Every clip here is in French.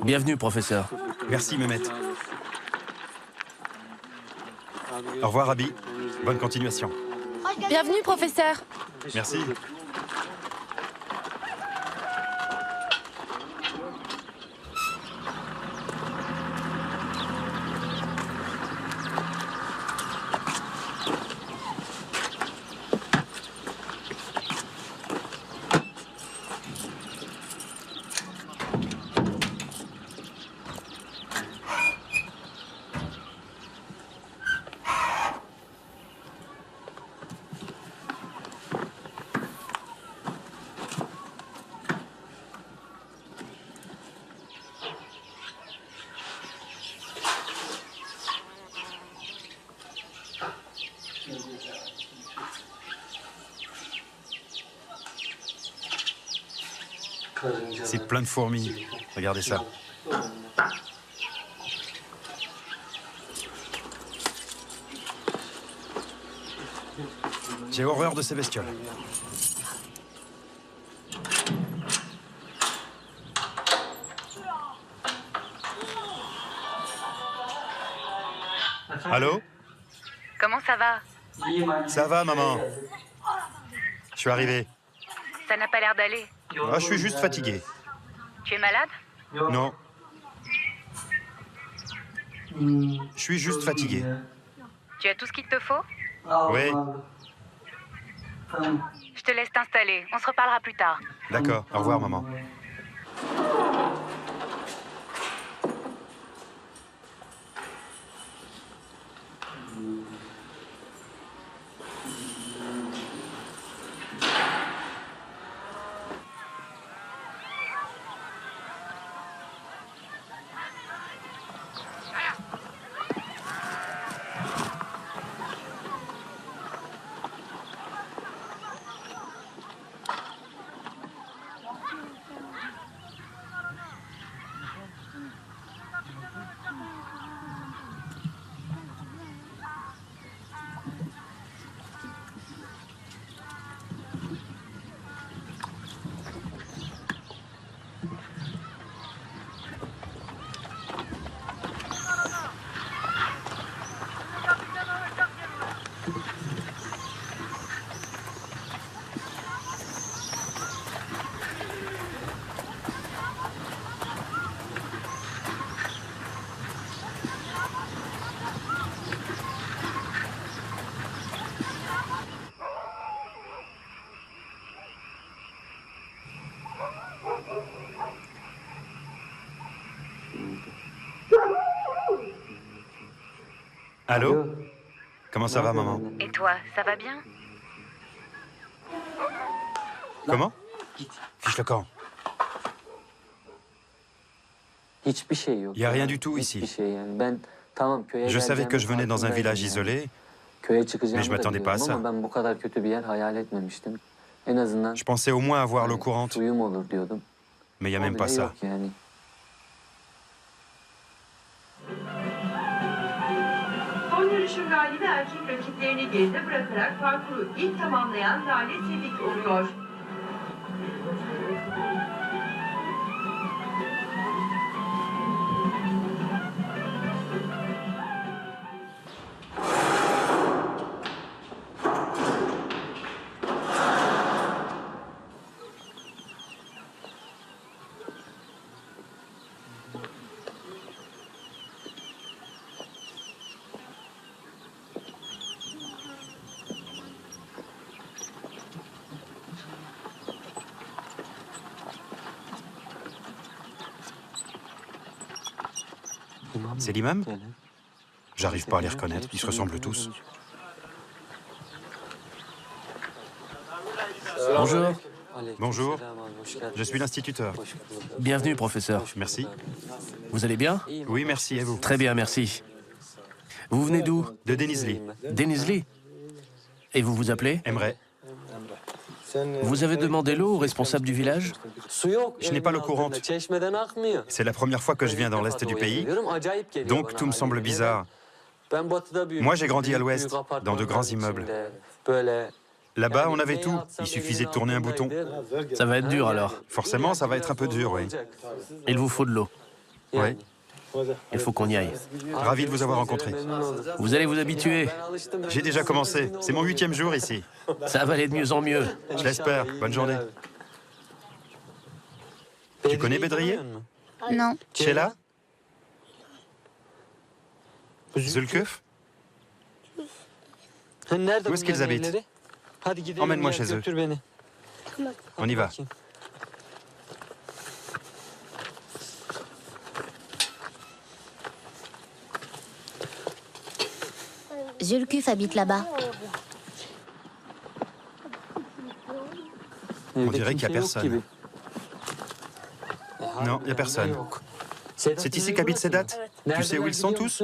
Bienvenue, professeur. Merci, Mehmet. Au revoir, Abi. Bonne continuation. Bienvenue, professeur. Merci. C'est plein de fourmis. Regardez ça. J'ai horreur de ces bestioles. Allô? Comment ça va? Ça va, maman? Je suis arrivé. Ça n'a pas l'air d'aller. Ah, je suis juste fatigué. Tu es malade? Non. Je suis juste fatigué. Tu as tout ce qu'il te faut? Oui, Je te laisse t'installer. On se reparlera plus tard. d'accord. Au revoir, maman. Allô? Comment ça va, maman? Et toi, ça va bien? Comment? Fiche le camp. Il Il n'y a rien du tout ici. Je savais que je venais dans un village isolé, mais je m'attendais pas à ça. Je pensais au moins avoir l'eau courante, mais il n'y a même pas ça. Son yarışın galibi erkek rakiplerini geride bırakarak parkuru ilk tamamlayan Lale Sedik oluyor. C'est l'imam? J'arrive pas à les reconnaître, ils se ressemblent tous. Bonjour. Bonjour, je suis l'instituteur. Bienvenue, professeur. Merci. Vous allez bien? Oui, merci, et vous? Très bien, merci. Vous venez d'où? De Denizli. Denizli. Et vous vous appelez? Emre. Vous avez demandé l'eau au responsable du village? Je n'ai pas l'eau courante. C'est la première fois que je viens dans l'est du pays, donc tout me semble bizarre. Moi, j'ai grandi à l'ouest, dans de grands immeubles. Là-bas, on avait tout. Il suffisait de tourner un bouton. Ça va être dur alors. Forcément, ça va être un peu dur, oui. Il vous faut de l'eau. Oui. Il faut qu'on y aille. Ravi de vous avoir rencontré. Vous allez vous habituer. J'ai déjà commencé. C'est mon 8e jour ici. Ça va aller de mieux en mieux. Je l'espère. Bonne journée. Tu connais Bedriye? Non. Sheila? Zulkuf? Où est-ce qu'ils habitent? Emmène-moi chez eux. On y va. Zulkuf habite là-bas. On dirait qu'il n'y a personne. Non, il n'y a personne. C'est ici qu'habitent Sedat? Tu sais où ils sont tous?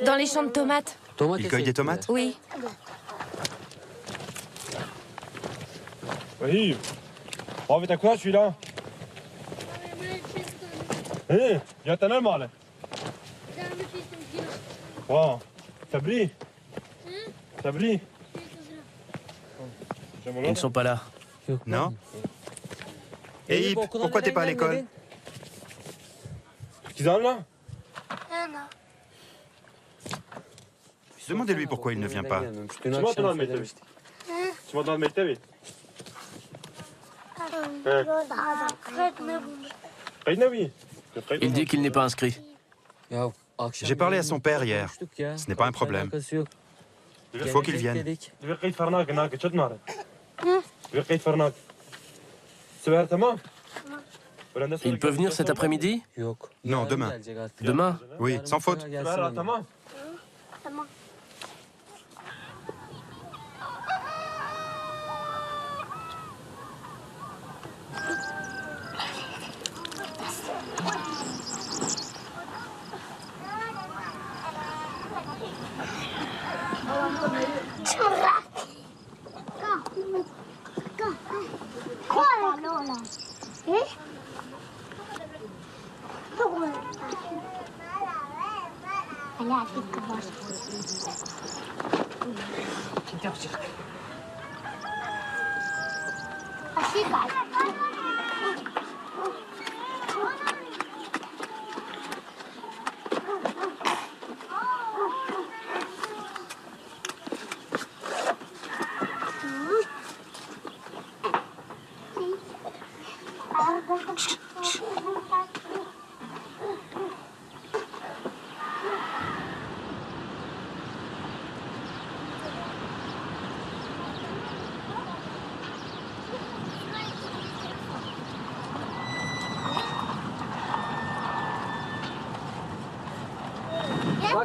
Dans les champs de tomates. Ils cueillent des tomates? Oui. وهيب وقفت كويس شيلان ايه يا تنال مالك واه تبري تبري Ils ne sont pas là. Non? Et Yves, pourquoi t'es pas à l'école? كيزان لا Demandez-lui pourquoi il ne vient pas. شما تنال مكتبي شما تنال مكتبي قيد نبي Il dit qu'il n'est pas inscrit. J'ai parlé à son père hier. Ce n'est pas un problème. Il faut qu'il vienne. قيد فرناك هناك شد نار قيد فرناك سوار تمام Il peut venir cet après-midi? Non, demain. Demain? Oui, sans faute. سوار تمام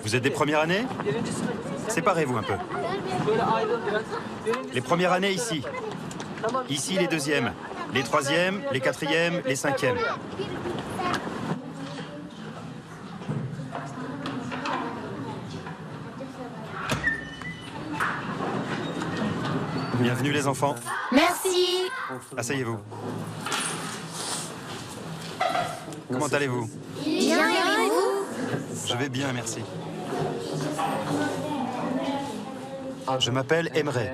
Vous êtes des premières années? Séparez-vous un peu. Les premières années ici. Ici les deuxièmes. Les troisièmes, les quatrièmes, les cinquièmes. Bienvenue les enfants. Merci. Asseyez-vous. Comment allez-vous? Bien, et vous? Je vais bien, merci. Je m'appelle Emre.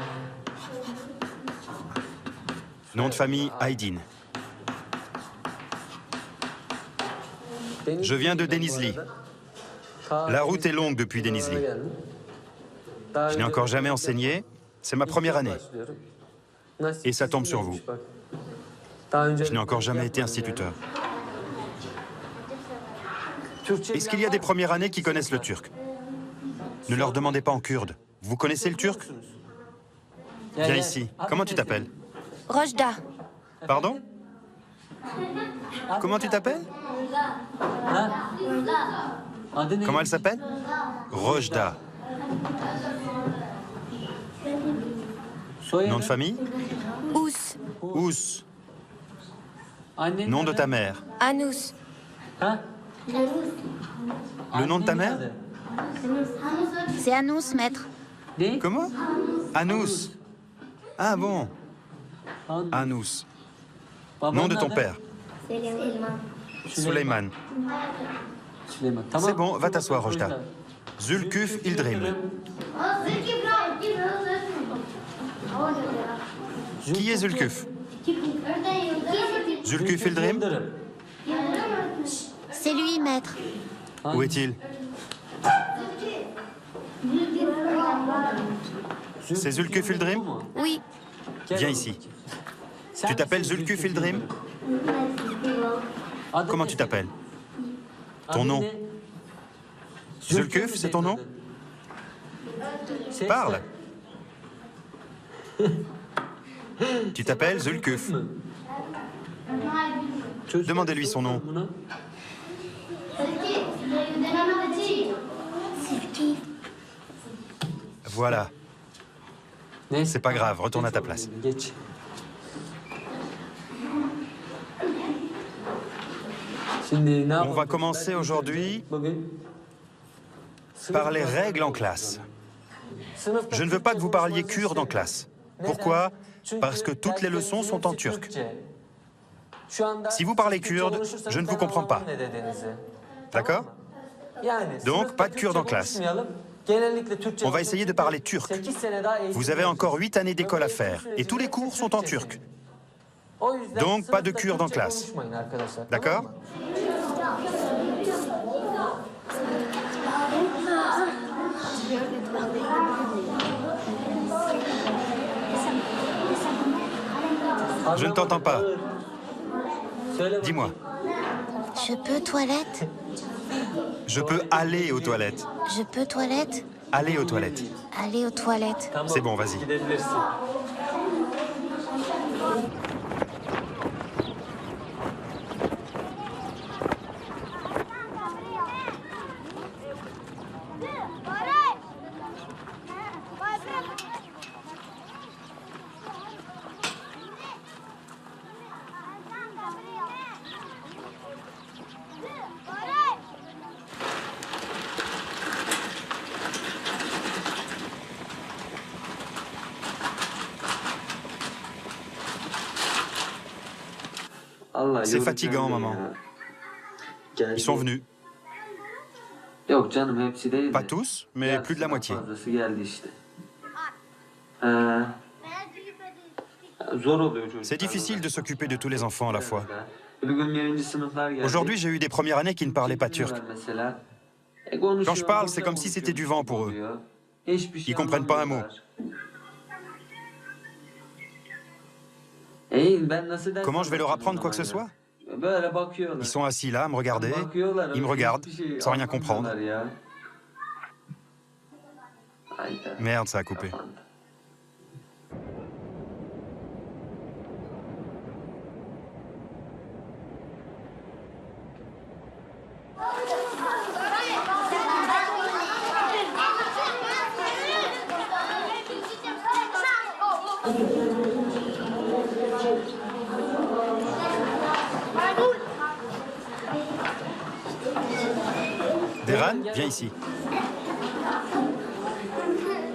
Nom de famille Aydin. Je viens de Denizli. La route est longue depuis Denizli. Je n'ai encore jamais enseigné. C'est ma première année. Et ça tombe sur vous. Je n'ai encore jamais été instituteur. Est-ce qu'il y a des premières années qui connaissent le turc? Ne leur demandez pas en kurde. Vous connaissez le turc? Viens ici. Comment tu t'appelles? Rojda. Pardon? Comment tu t'appelles? Comment elle s'appelle? Rojda. Nom de famille? Ous. Ous. Nom de ta mère? Anous. Le nom de ta mère? C'est Anous, maître. Comment? Anous. Ah bon? Anous. Nom de ton père? Suleyman. C'est bon, va t'asseoir, Rojda. Zulkuf Ildrim. Qui est Zulkuf? Zulkuf Ildrim? C'est lui, maître. Où est-il? C'est Zulkuf Ildrim? Oui. Viens ici. Tu t'appelles Zulkuf Ildrim? Comment tu t'appelles? Ton nom? Zulkuf, c'est ton nom? Parle. Tu t'appelles Zulkuf. Demandez-lui son nom. Voilà. C'est pas grave, retourne à ta place. On va commencer aujourd'hui par les règles en classe. Je ne veux pas que vous parliez kurde en classe. Pourquoi? Parce que toutes les leçons sont en turc. Si vous parlez kurde, je ne vous comprends pas. D'accord? Donc, pas de kurde en classe. On va essayer de parler turc. Vous avez encore 8 années d'école à faire, et tous les cours sont en turc. Donc, pas de kurde en classe. D'accord? Je ne t'entends pas. Dis-moi. Je peux toilette? Je peux aller aux toilettes. Je peux toilette? Aller aux toilettes. Aller aux toilettes. C'est bon, vas-y. C'est fatigant, maman. Ils sont venus. Pas tous, mais plus de la moitié. C'est difficile de s'occuper de tous les enfants à la fois. Aujourd'hui, j'ai eu des premières années qui ne parlaient pas turc. Quand je parle, c'est comme si c'était du vent pour eux. Ils comprennent pas un mot. Comment je vais leur apprendre quoi que ce soit? Ils sont assis là, à me regarder. Ils me regardent, sans rien comprendre. Merde, ça a coupé. Deran, viens ici.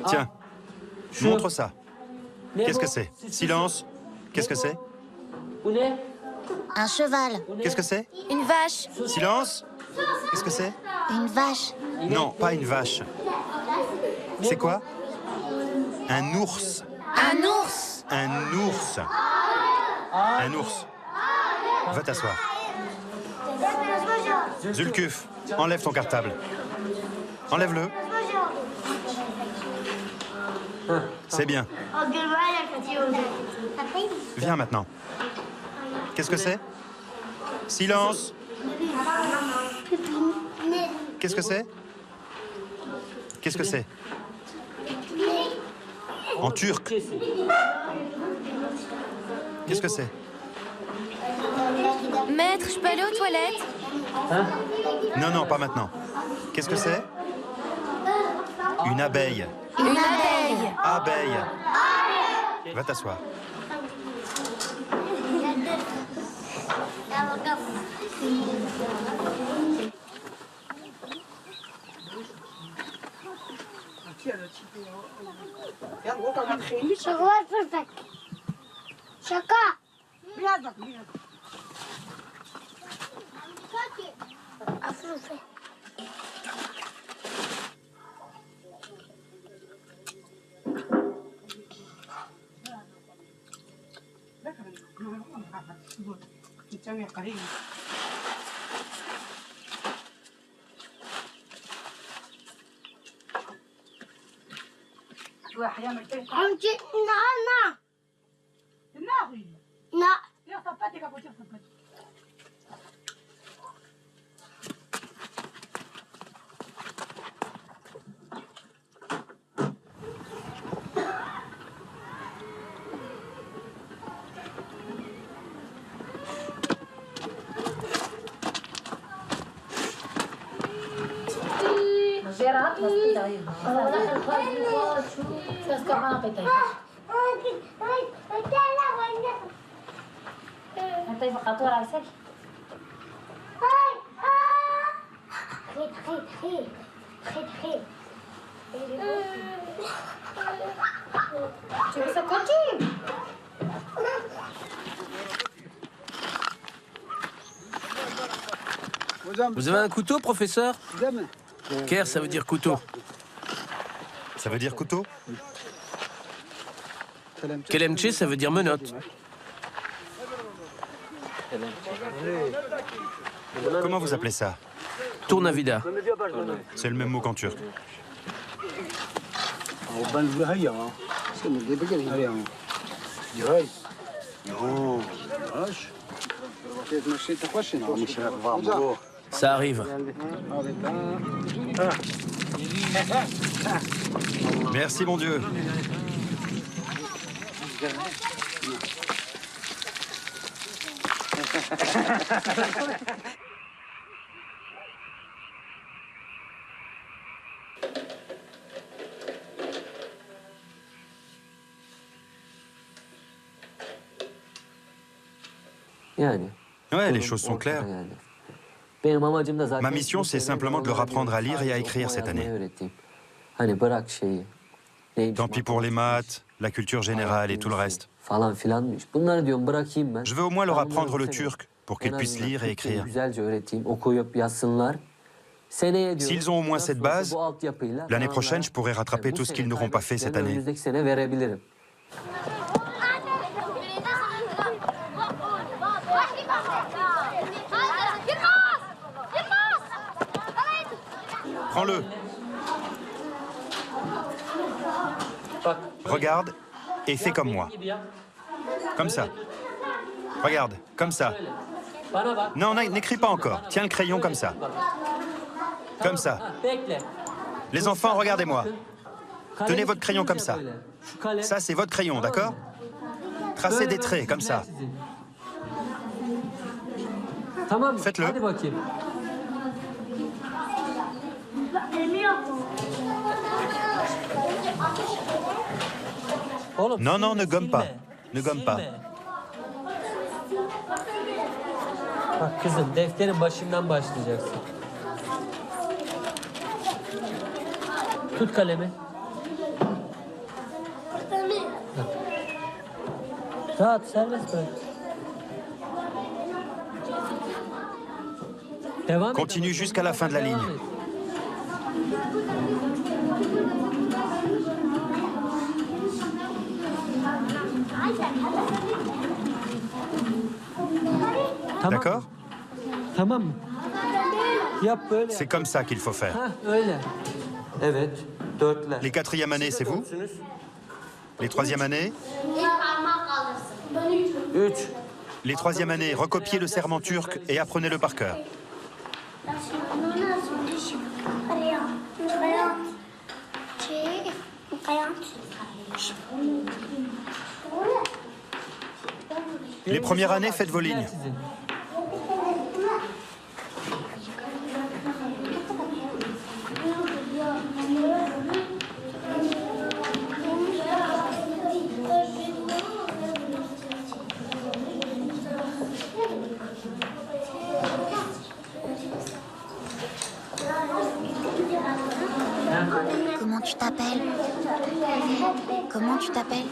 Tiens, montre ça. Qu'est-ce que c'est? Silence. Qu'est-ce que c'est? Un cheval. Qu'est-ce que c'est? Une vache. Silence. Qu'est-ce que c'est? Une vache. Non, pas une vache. C'est quoi? Un ours. Un ours. Un ours. Un ours. Va t'asseoir. Zulkuf, enlève ton cartable. Enlève-le. C'est bien. Viens maintenant. Qu'est-ce que c'est? Silence. Qu'est-ce que c'est? Qu'est-ce que c'est? En turc. Qu'est-ce que c'est? Maître, je peux aller aux toilettes? Non, non, pas maintenant. Qu'est-ce que c'est? Une abeille. Une abeille. Abeille. Va t'asseoir. Vous avez un couteau, professeur? Ker, ça veut dire couteau. Ça veut dire couteau? Kelemche, ça veut dire menotte. Comment vous appelez ça? Tournavida. C'est le même mot qu'en turc. Ça arrive. Merci, mon Dieu. Ouais, les choses sont claires. Ma mission, c'est simplement de leur apprendre à lire et à écrire cette année. Tant pis pour les maths, la culture générale et tout le reste. Je veux au moins leur apprendre le turc pour qu'ils puissent lire et écrire. S'ils ont au moins cette base, l'année prochaine, je pourrai rattraper tout ce qu'ils n'auront pas fait cette année. Prends-le. Regarde et fais comme moi. Comme ça. Regarde, comme ça. Non, n'écris pas encore. Tiens le crayon comme ça. Comme ça. Les enfants, regardez-moi. Tenez votre crayon comme ça. Ça, c'est votre crayon, d'accord? Tracez des traits, comme ça. Faites-le. Non, non, ne gomme pas. Ne gomme pas. Bak kızım, defterin başından başlayacaksın. Tut kalemi. Rahat, serbest bırak. Devam et. Continue jusqu'à la fin de la ligne. D'accord? Tamam mı? Yap böyle. C'est comme ça qu'il faut faire. Hah, öyle. Evet, dörtler. Les quatrièmes années, c'est vous? Les troisièmes années? Üç. Les troisièmes années, recopiez le serment turc et apprenez-le par cœur. Les premières années, faites vos lignes. Comment tu t'appelles? Comment tu t'appelles?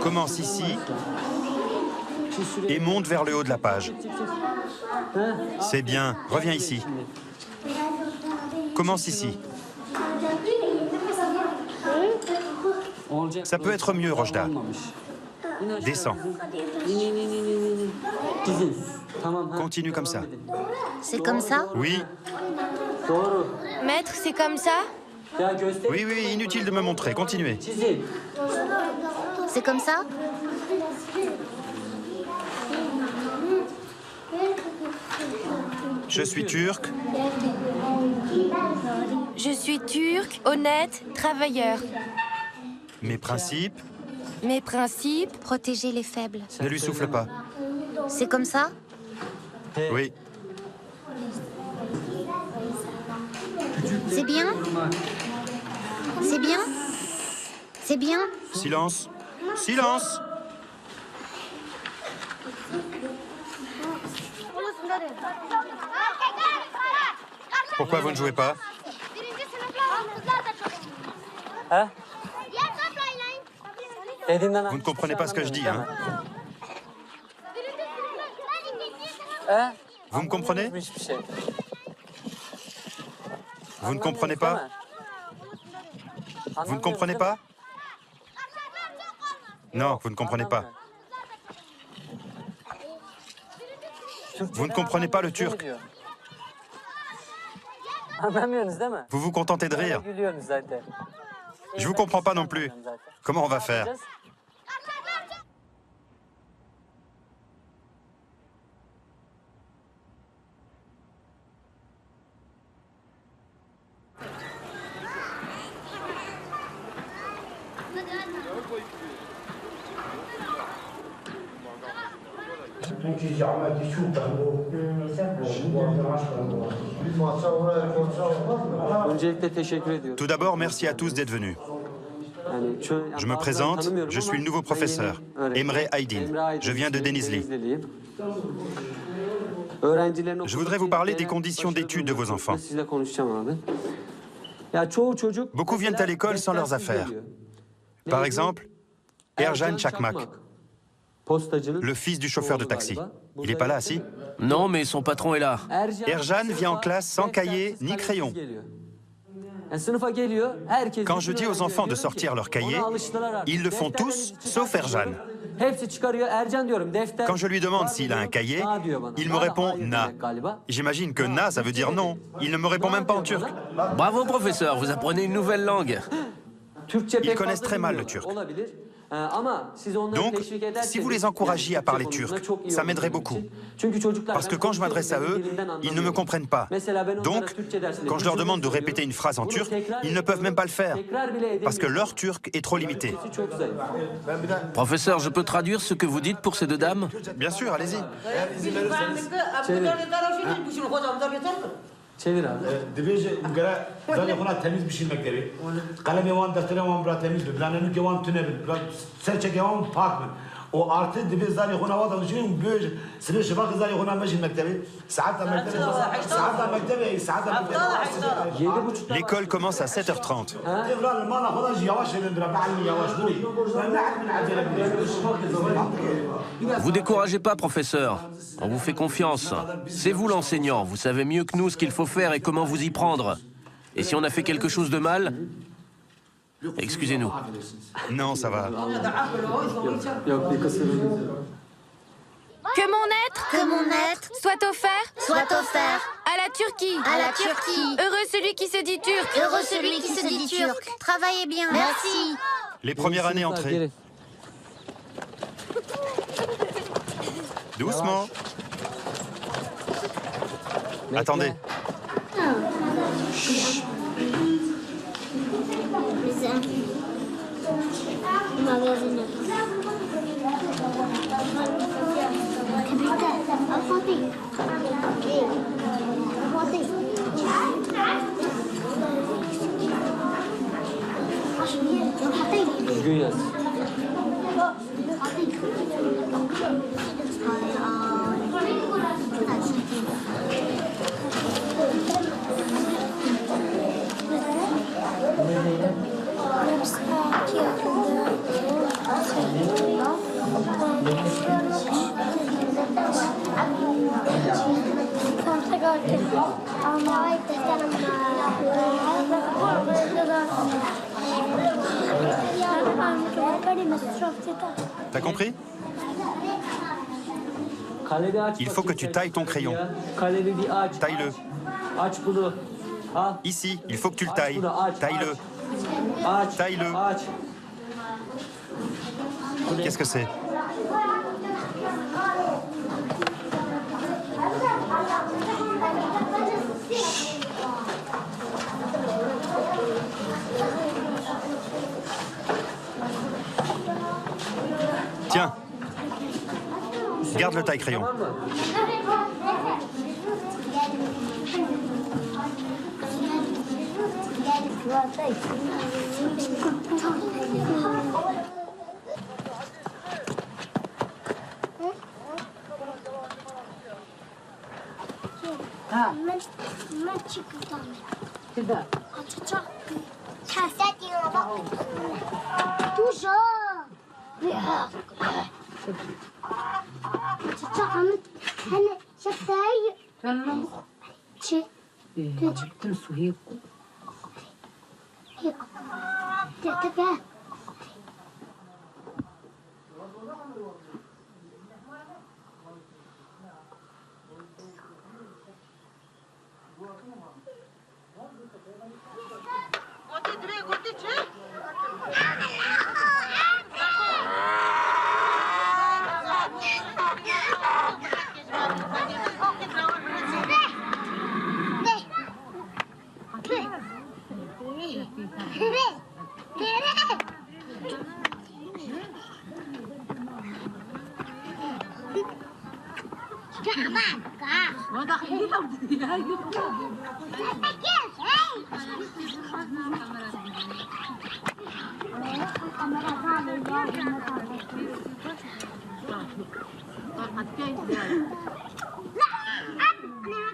Commence ici et monte vers le haut de la page. C'est bien, reviens ici. Commence ici. Olacak. Ça peut être mieux, Rojda. Descends. Continue comme ça. C'est comme ça? Oui, Maître, c'est comme ça? oui, oui, inutile de me montrer. Continuez. C'est comme ça? Je suis turc. Je suis turc, honnête, travailleur. Mes principes. Mes principes? Protéger les faibles. Ne lui souffle pas. C'est comme ça? Oui. C'est bien? C'est bien? C'est bien? Silence. Silence. Pourquoi vous ne jouez pas? Ha? Vous ne comprenez pas ce que je dis, hein? Ha? Vous me comprenez? Hiçbir şey. Vous ne comprenez pas? Vous ne comprenez pas? Non, vous ne comprenez pas. Vous ne comprenez pas le turc. Anlamıyorsunuz değil mi? Vous vous contentez de rire. Gülüyorsunuz zaten. Je vous comprends pas non plus. Comment on va faire? Öncelikle teşekkür ediyorum. Tout d'abord, merci à tous d'être venus. Je me présente, je suis le nouveau professeur, Emre Aydin. Je viens de Denizli. Je voudrais vous parler des conditions d'études de vos enfants. Beaucoup viennent à l'école sans leurs affaires. Par exemple, Erjan Çakmak, le fils du chauffeur de taxi. Il n'est pas là, si? Non, mais son patron est là. Erjan vient en classe sans cahier ni crayon. Quand je dis aux enfants de sortir leur cahier, ils le font tous, sauf Erjan. Quand je lui demande s'il a un cahier, il me répond « na ». J'imagine que « na », ça veut dire non. Il ne me répond même pas en turc. Bravo, professeur, vous apprenez une nouvelle langue. Ils connaissent très mal le turc. Donc, si vous les encouragiez à parler turc, ça m'aiderait beaucoup. Parce que quand je m'adresse à eux, ils ne me comprennent pas. Donc, quand je leur demande de répéter une phrase en turc, ils ne peuvent même pas le faire. Parce que leur turc est trop limité. Professeur, je peux traduire ce que vous dites pour ces deux dames? Bien sûr, allez-y. Çevir abi. Dibece gara zani kona temiz pişirmek devi. Kalem yavan, defter yavan bura temiz mi? Planını yavan tünebil. Serçek yavan pak mı? O artı dibe zani kona vada düşünün böyle sıvı şıfak zani kona pişirmek devi. Saatte mektebi, saatte mektebi, saatte mektebi. L'école commence à 7h30. Devran mala kona yavaş edin bira, ba'almi yavaş buri. Ben na'ad min acele Vous découragez pas, professeur. On vous fait confiance. C'est vous l'enseignant. Vous savez mieux que nous ce qu'il faut faire et comment vous y prendre. Et si on a fait quelque chose de mal, excusez-nous. Non, ça va. Que mon être, soit offert, à la Turquie, Heureux celui qui se dit turc, Heureux celui qui se dit turc. Travaillez bien. Merci. Les premières années entrées. Doucement. Attendez. Düzgün yaz. Merci. T'as compris? Il faut que tu tailles ton crayon. Taille-le. Ici, il faut que tu le tailles. Taille-le. Taille-le. Qu'est-ce que c'est? Tiens. Garde le taille-crayon.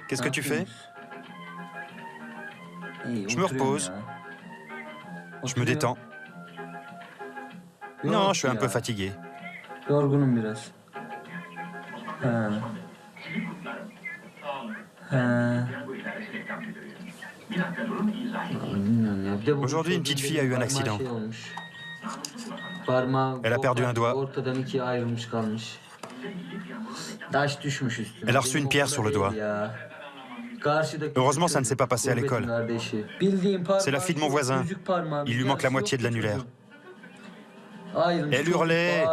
Qu'est-ce que tu fais? Je me repose. Je me détends. Non, je suis un peu fatigué. Aujourd'hui, une petite fille a eu un accident. Elle a perdu un doigt. Elle a reçu une pierre sur le doigt. Heureusement, ça ne s'est pas passé à l'école. C'est la fille de mon voisin. Il lui manque la moitié de l'annulaire. Elle hurlait,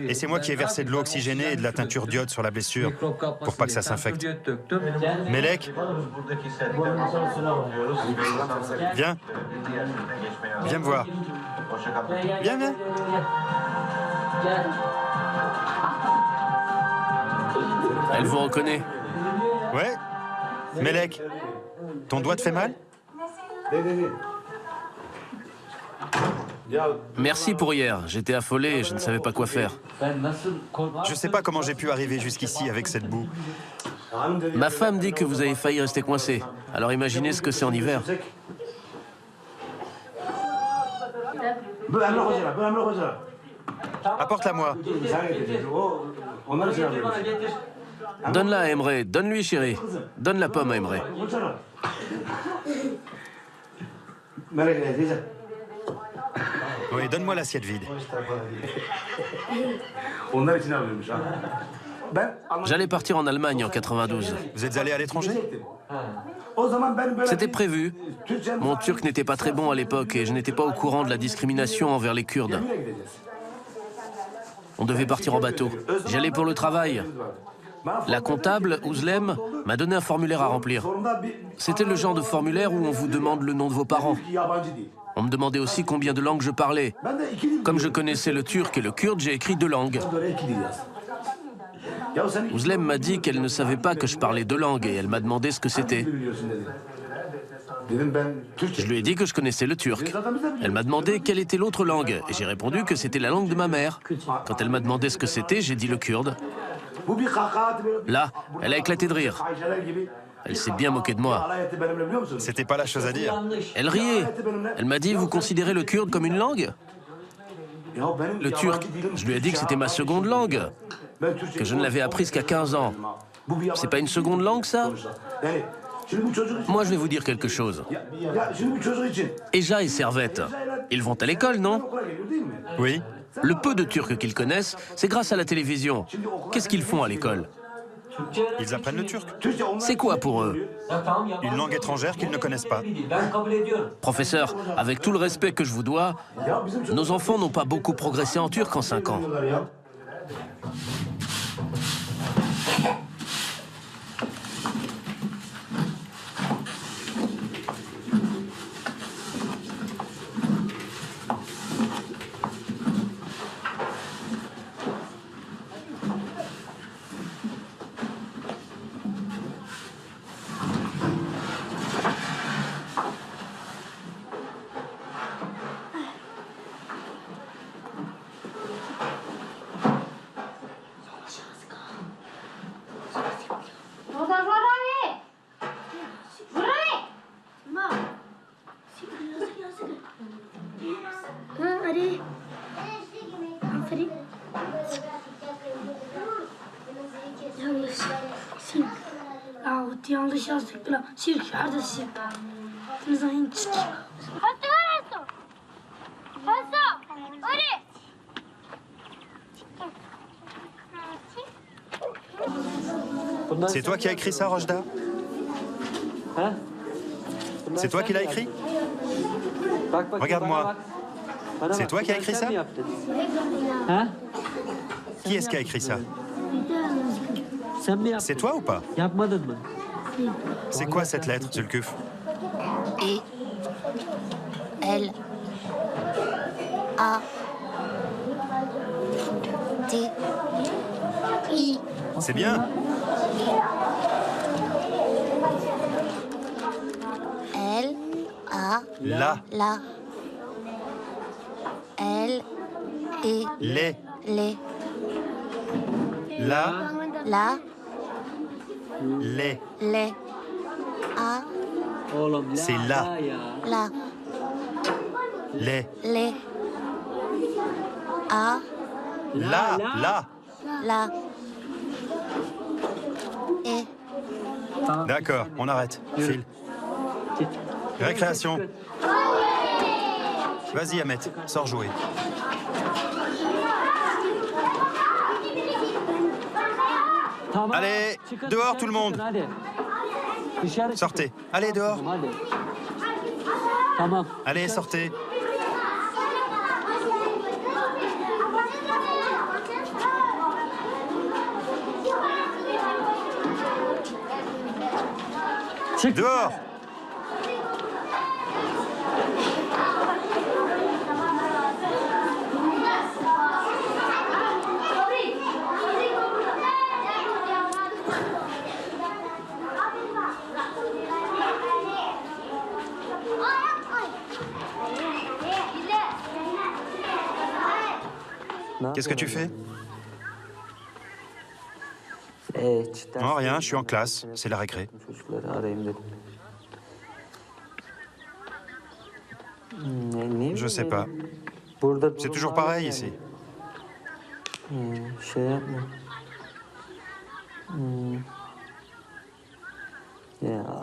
et c'est moi qui ai versé de l'eau oxygénée et de la teinture d'iode sur la blessure pour pas que ça s'infecte. Melek, viens. Viens me voir. Viens, viens. Elle vous reconnaît? Ouais. Melek, ton doigt te fait mal? Merci pour hier. J'étais affolé et je ne savais pas quoi faire. Je sais pas comment j'ai pu arriver jusqu'ici avec cette boue. Ma femme dit que vous avez failli rester coincé. Alors imaginez ce que c'est en hiver. Apporte-la-moi. Donne-la à Emre. Donne-lui, chérie. Donne la pomme à Emre. Oui, donne-moi l'assiette vide. J'allais partir en Allemagne en 92. Vous êtes allé à l'étranger? C'était prévu. Mon turc n'était pas très bon à l'époque et je n'étais pas au courant de la discrimination envers les Kurdes. On devait partir en bateau. J'allais pour le travail. La comptable, Ouzlem, m'a donné un formulaire à remplir. C'était le genre de formulaire où on vous demande le nom de vos parents. On me demandait aussi combien de langues je parlais. Comme je connaissais le turc et le kurde, j'ai écrit 2 langues. Ouzlem m'a dit qu'elle ne savait pas que je parlais 2 langues et elle m'a demandé ce que c'était. Je lui ai dit que je connaissais le turc. Elle m'a demandé quelle était l'autre langue et j'ai répondu que c'était la langue de ma mère. Quand elle m'a demandé ce que c'était, j'ai dit le kurde. Là, elle a éclaté de rire. Elle s'est bien moquée de moi. C'était pas la chose à dire. Elle riait. Elle m'a dit, vous considérez le kurde comme une langue? Le turc, je lui ai dit que c'était ma seconde langue, que je ne l'avais apprise qu'à 15 ans. C'est pas une seconde langue, ça? Moi, je vais vous dire quelque chose. Eja et Servette, ils vont à l'école, non? Oui. Le peu de Turcs qu'ils connaissent, c'est grâce à la télévision. Qu'est-ce qu'ils font à l'école? Ils apprennent le turc. C'est quoi pour eux? Une langue étrangère qu'ils ne connaissent pas. Professeur, avec tout le respect que je vous dois, nos enfants n'ont pas beaucoup progressé en turc en 5 ans. yanlış yazdık bile. Sirk, hadi sirk. Tınızayın çık. C'est toi qui as écrit ça, Rojda? C'est toi qui l'as écrit? Regarde-moi. C'est toi qui as écrit ça? Qui est-ce qui a écrit ça? C'est toi ou pas? C'est quoi cette lettre, Zulkuf? E. L. A. T. I. C'est bien. L. A. La. La. L. E. Les. Les. La. La. Les. Les. A. C'est la. La. Les. Les. A. La. La. La. Et. D'accord, on arrête. File. Récréation. Vas-y, Ahmet, sors jouer. Allez, dehors tout le monde. Sortez. Allez, dehors. Allez, sortez. Dehors. Qu'est-ce que tu fais? Non, rien, je suis en classe. C'est la récré. Je sais pas. C'est toujours pareil ici.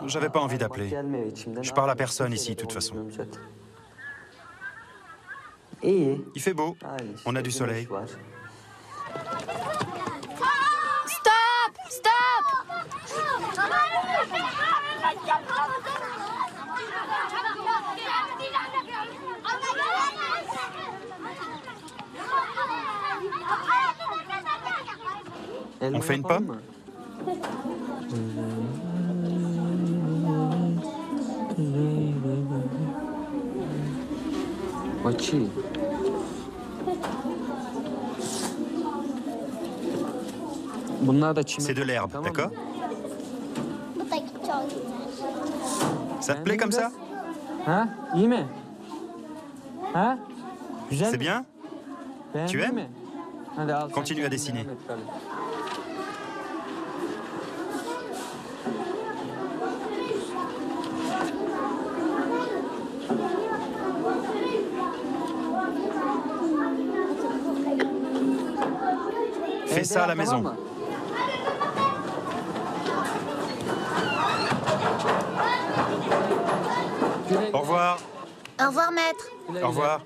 J'avais pas envie d'appeler. Je parle à personne ici, de toute façon. Il fait beau. On a du soleil. Stop! Stop! On fait une pomme? C'est de l'herbe, d'accord? Ça te plaît comme ça? C'est bien? Tu aimes? Continue à dessiner. Fais ça à la maison. Au revoir. Au revoir, maître. Au revoir.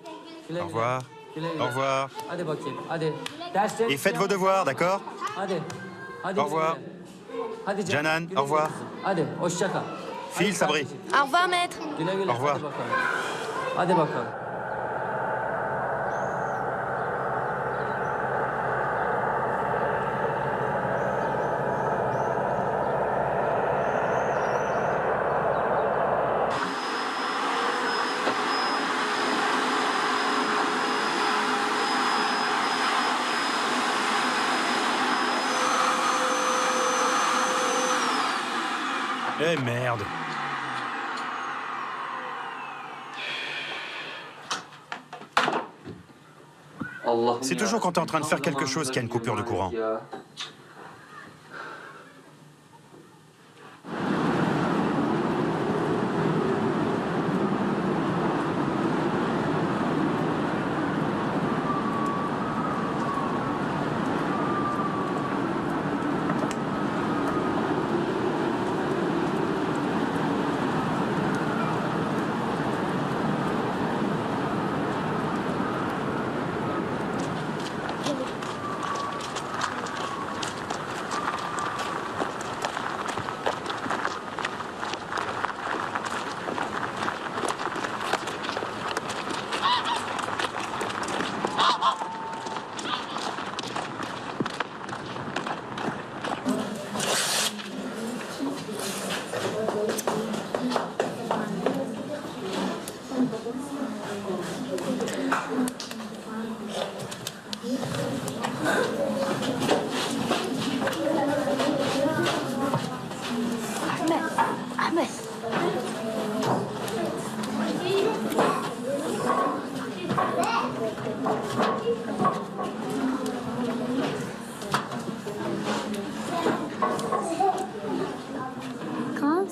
Au revoir. Au revoir. Hadi bakayım. Hadi. Derslerinizi Et faites vos devoirs, d'accord? Hadi. Hadi. Au revoir. Hadi canım. Canan, Güle au revoir. güle kızım. Hadi hoşça kal. File, Sabri. Au revoir, maître. Güle güle. Au revoir. Hadi bakalım. Hadi bakalım. Eh merde. C'est toujours quand t'es en train de faire quelque chose qu'il y a une coupure de courant.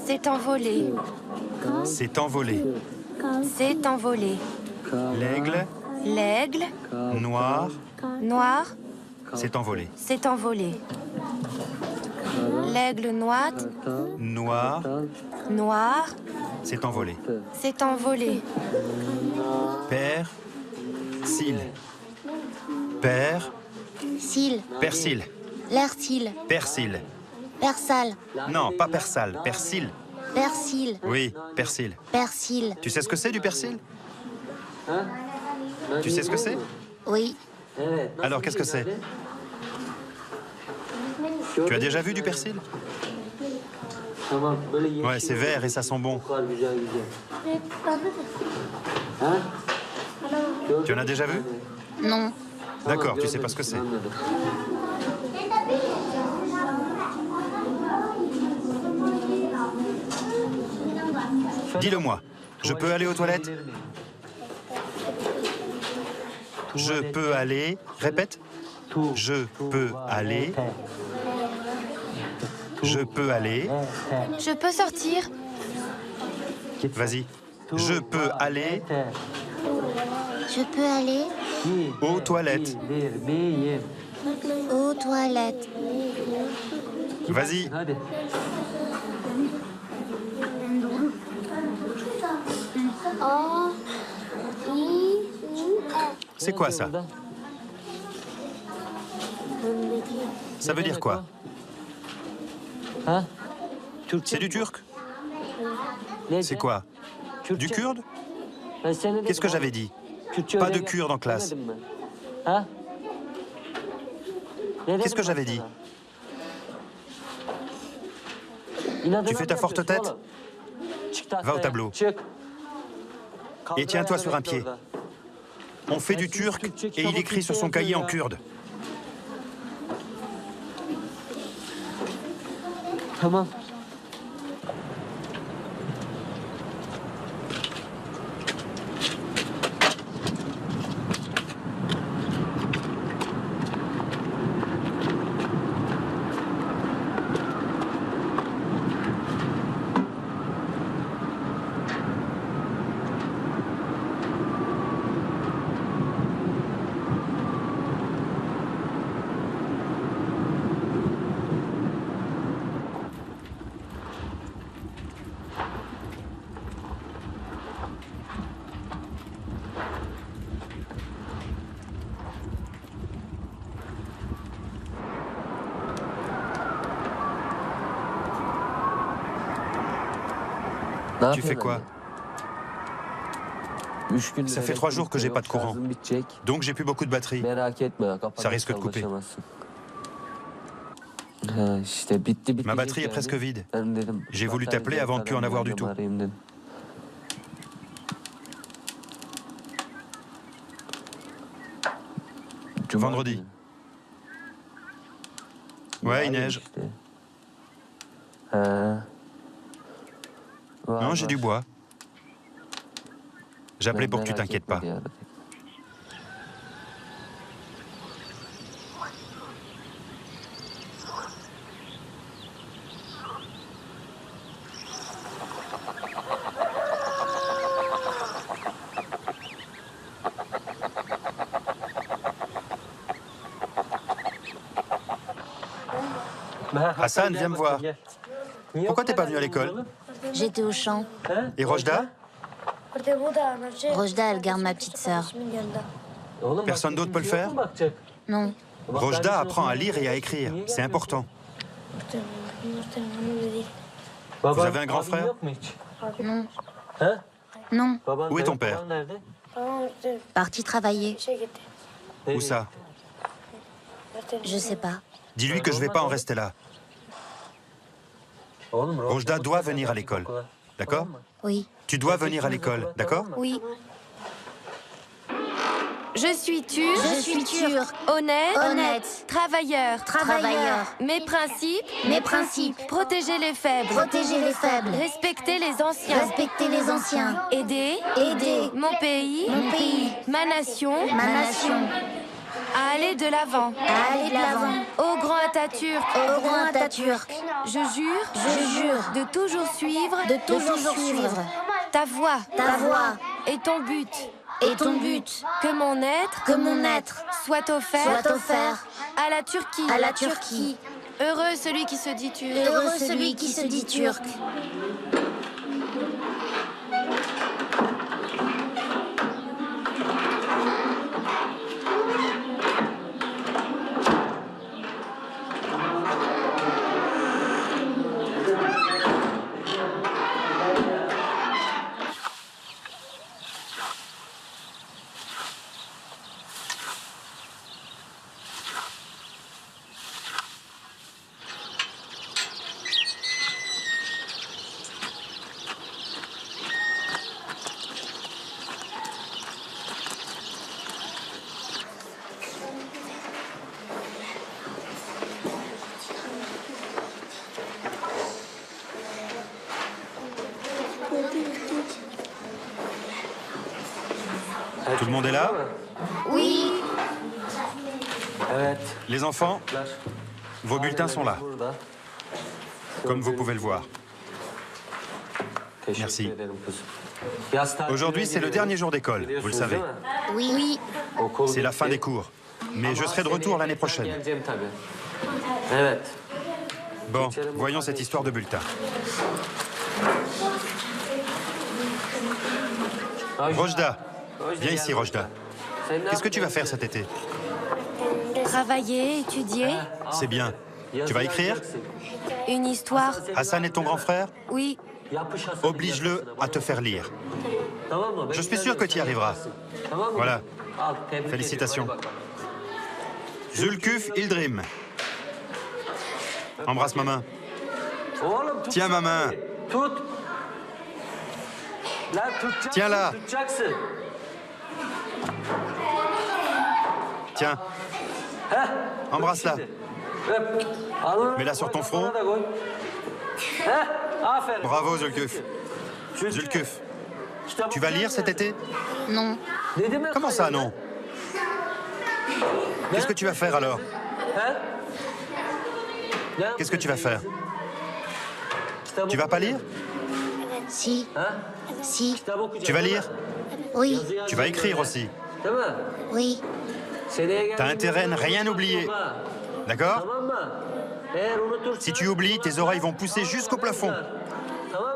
C'est envolé. C'est envolé. C'est envolé. L'aigle, L'aigle, noir, noir, c'est envolé. c'est envolé. L'aigle noir, Noir, noir, c'est envolé. c'est envolé. Père, cil. Père, Cil. persil. L'ercile. Persil. Persal. Non, pas persal, persil. Persil. Oui, persil. Persil. Tu sais ce que c'est du persil? Tu sais ce que c'est? Oui. Evet. nasıl Alors, qu'est-ce que c'est? Tu as déjà vu du persil? Tamam. Böyle yeşil. Ouais, c'est vert et ça sent bon. Kokar, güzel güzel. Ha? Tu en as déjà vu? Non. D'accord, tu sais pas ce que c'est. Anladım. Dis-le-moi. Je peux aller aux toilettes? Je peux aller... Répète. Je peux aller... Je peux aller... Je peux sortir. Vas-y. Je peux aller Je peux aller aux toilettes. aux toilettes. Vas-y. Hadi. O, I, C'est quoi ça? Ça veut dire quoi? Ha? C'est du turc? C'est quoi? Du kurde? Qu'est-ce que j'avais dit? Pas de kurde en classe. Ha? Qu'est-ce que j'avais dit? Tu fais ta forte tête? Va au tableau. Et tiens-toi sur un pied. On fait du turc et il écrit sur son cahier en kurde. Tamam. Tu fais quoi? Ça fait 3 jours que j'ai pas de courant. Donc j'ai plus beaucoup de batterie. Ça risque de couper. Ma batterie est presque vide. J'ai voulu t'appeler avant de plus en avoir du tout. Vendredi. Ouais, il neige. Non, j'ai du bois. J'appelais pour que tu t'inquiètes pas. Hassan, viens me voir. Pourquoi t'es pas venu à l'école? J'étais au champ. Et Rojda? Rojda, elle garde ma petite sœur. Personne d'autre peut le faire? Non. Rojda apprend à lire et à écrire. C'est important. Vous avez un grand frère? Non. Non. Où est ton père? Parti travailler. Où ça? Je sais pas. Dis-lui que je vais pas en rester là. Rojda doit venir à l'école. D'accord? Oui. Tu dois venir à l'école, d'accord? Oui. Je suis turc. Je suis turc. Honnête. Honnête. Travailleur. Travailleur. Mes principes. Mes principes. Protéger les faibles. Protéger les faibles. Respecter les anciens. Respecter les anciens. Aider. Aider. Mon pays. Mon pays. Ma nation. Ma nation. À aller de l'avant. À aller de l'avant. Au grand Atatürk. Au grand Atatürk. Je jure. Je jure. De toujours suivre. De toujours suivre. Ta voix. Ta voix. Et ton but. Et ton but. Que mon être. Que mon être. Soit offert. Soit offert. À la Turquie. À la Turquie. Heureux celui qui se dit turc. Heureux celui qui se dit turc. Tout le monde est là? Oui. Les enfants, vos bulletins sont là, comme vous pouvez le voir. Merci. Aujourd'hui, c'est le dernier jour d'école, vous le savez. Oui. C'est la fin des cours. Mais je serai de retour l'année prochaine. Bon, voyons cette histoire de bulletin. Rojda, viens ici, Rojda. Qu'est-ce que tu vas faire cet été? Travailler, étudier. C'est bien. Tu vas écrire? Une histoire. Hassan est ton grand frère? Oui. Oblige-le à te faire lire. Je suis sûr que tu y arriveras. Voilà. Félicitations. Zulkuf Ildrim. Embrasse ma main. Tiens ma main. Tiens-la. Tiens. Embrasse-la. Mets-la sur ton front. Bravo, Zulkuf. Zulkuf, tu vas lire cet été? Non. Comment ça, non? Qu'est-ce que tu vas faire alors? Qu'est-ce que tu vas faire? Tu vas pas lire? Si. Si. Tu vas lire? Oui. Tu vas écrire aussi. Oui. T'as intérêt à ne rien oublier. D'accord? Si tu oublies, tes oreilles vont pousser jusqu'au plafond.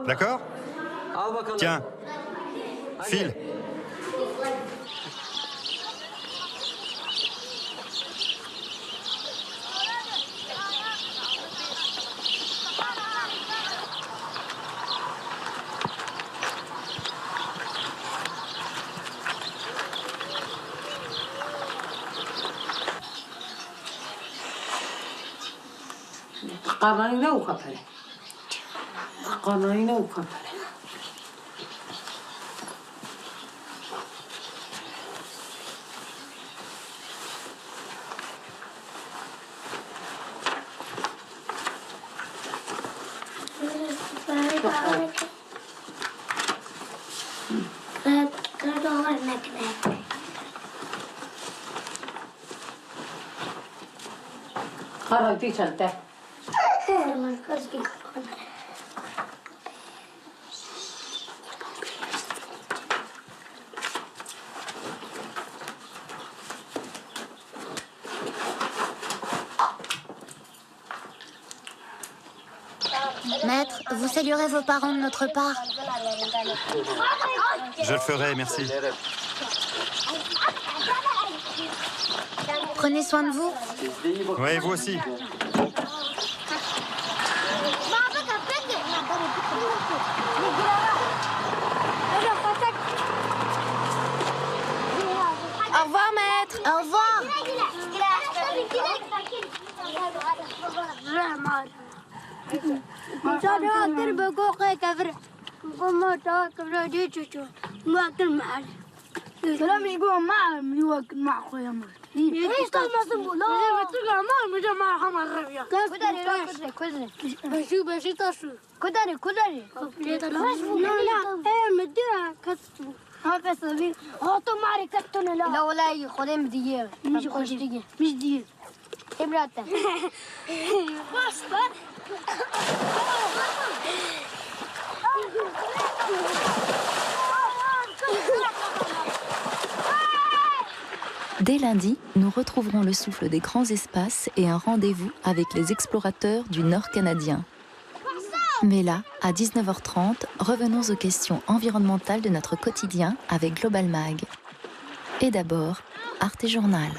D'accord? Tiens. File. Maître, vous saluerez vos parents de notre part. Je le ferai, merci. Prenez soin de vous. Oui, vous aussi. Au revoir, maître. Au revoir. Dès lundi, nous retrouverons le souffle des grands espaces et un rendez-vous avec les explorateurs du Nord canadien. Mais là, à 19h30, revenons aux questions environnementales de notre quotidien avec Global Mag. Et d'abord, Arte Journal.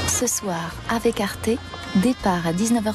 Ce soir, avec Arte, départ à 19h50.